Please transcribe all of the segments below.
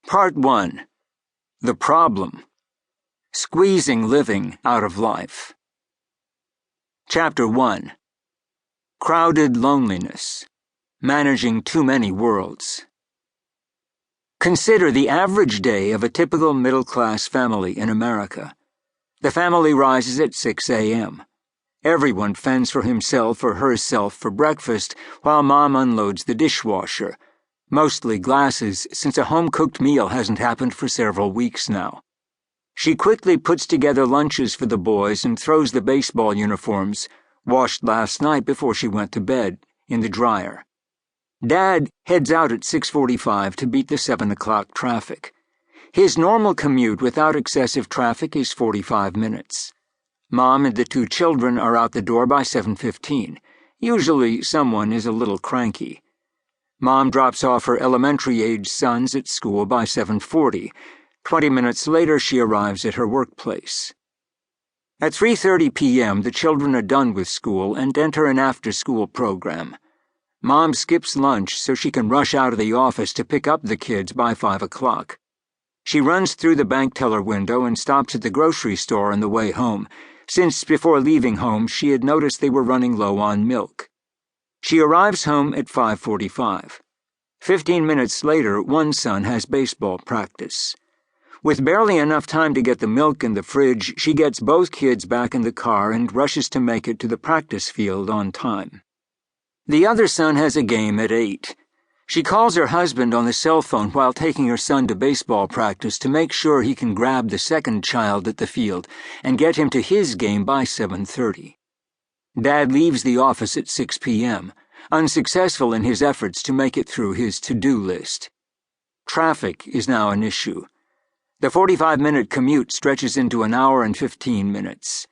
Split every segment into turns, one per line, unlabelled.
Part 1. The Problem. Squeezing Living Out of Life. Chapter 1. Crowded Loneliness. Managing Too Many Worlds. Consider the average day of a typical middle-class family in America. The family rises at 6 a.m. Everyone fends for himself or herself for breakfast while Mom unloads the dishwasher, mostly glasses since a home-cooked meal hasn't happened for several weeks now. She quickly puts together lunches for the boys and throws the baseball uniforms, washed last night before she went to bed, in the dryer. Dad heads out at 6:45 to beat the 7 o'clock traffic. His normal commute without excessive traffic is 45 minutes. Mom and the 2 children are out the door by 7:15. Usually someone is a little cranky. Mom drops off her elementary-age sons at school by 7:40. 20 minutes later, she arrives at her workplace. At 3:30 p.m., the children are done with school and enter an after-school program. Mom skips lunch so she can rush out of the office to pick up the kids by 5 o'clock. She runs through the bank teller window and stops at the grocery store on the way home, since before leaving home she had noticed they were running low on milk. She arrives home at 5:45. 15 minutes later, one son has baseball practice. With barely enough time to get the milk in the fridge, she gets both kids back in the car and rushes to make it to the practice field on time. The other son has a game at 8. She calls her husband on the cell phone while taking her son to baseball practice to make sure he can grab the second child at the field and get him to his game by 7:30. Dad leaves the office at 6 p.m., unsuccessful in his efforts to make it through his to-do list. Traffic is now an issue. The 45-minute commute stretches into an hour and 15 minutes.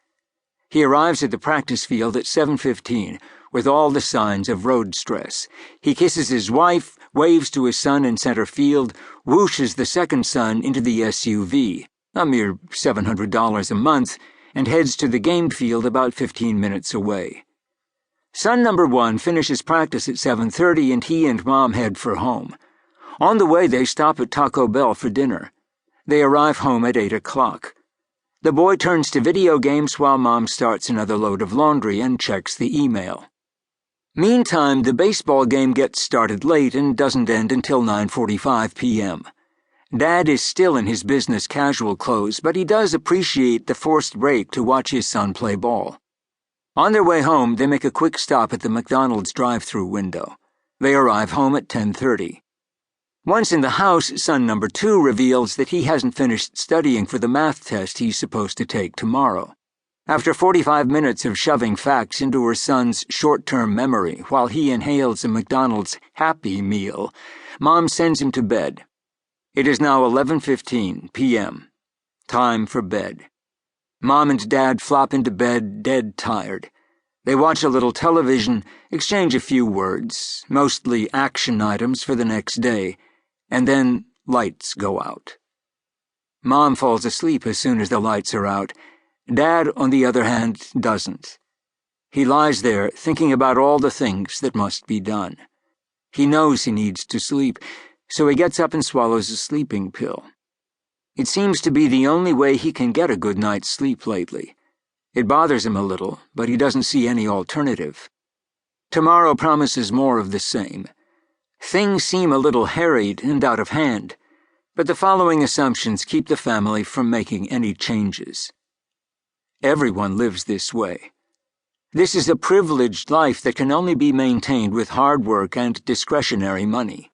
He arrives at the practice field at 7:15, with all the signs of road stress. He kisses his wife, waves to his son in center field, whooshes the second son into the SUV, a mere $700 a month, and heads to the game field about 15 minutes away. Son number 1 finishes practice at 7:30 and he and Mom head for home. On the way, they stop at Taco Bell for dinner. They arrive home at 8 o'clock. The boy turns to video games while Mom starts another load of laundry and checks the email. Meantime, the baseball game gets started late and doesn't end until 9:45 p.m. Dad is still in his business casual clothes, but he does appreciate the forced break to watch his son play ball. On their way home, they make a quick stop at the McDonald's drive-thru window. They arrive home at 10:30. Once in the house, son number 2 reveals that he hasn't finished studying for the math test he's supposed to take tomorrow. After 45 minutes of shoving facts into her son's short-term memory while he inhales a McDonald's Happy Meal, Mom sends him to bed. It is now 11:15 p.m. Time for bed. Mom and Dad flop into bed dead tired. They watch a little television, exchange a few words, mostly action items for the next day, and then lights go out. Mom falls asleep as soon as the lights are out. Dad, on the other hand, doesn't. He lies there thinking about all the things that must be done. He knows he needs to sleep, so he gets up and swallows a sleeping pill. It seems to be the only way he can get a good night's sleep lately. It bothers him a little, but he doesn't see any alternative. Tomorrow promises more of the same. Things seem a little harried and out of hand, but the following assumptions keep the family from making any changes. Everyone lives this way. This is a privileged life that can only be maintained with hard work and discretionary money.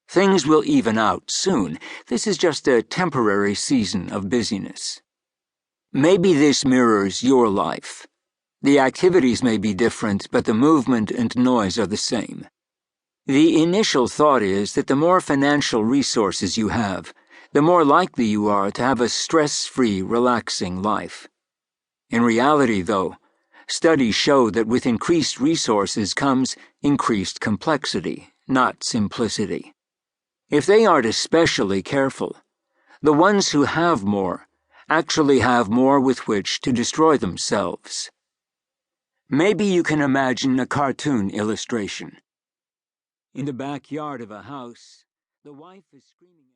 Things will even out soon. This is just a temporary season of busyness. Maybe this mirrors your life. The activities may be different, but the movement and noise are the same. The initial thought is that the more financial resources you have, the more likely you are to have a stress-free, relaxing life. In reality, though, studies show that with increased resources comes increased complexity, not simplicity. If they aren't especially careful, the ones who have more actually have more with which to destroy themselves. Maybe you can imagine a cartoon illustration. In the backyard of a house, the wife is screaming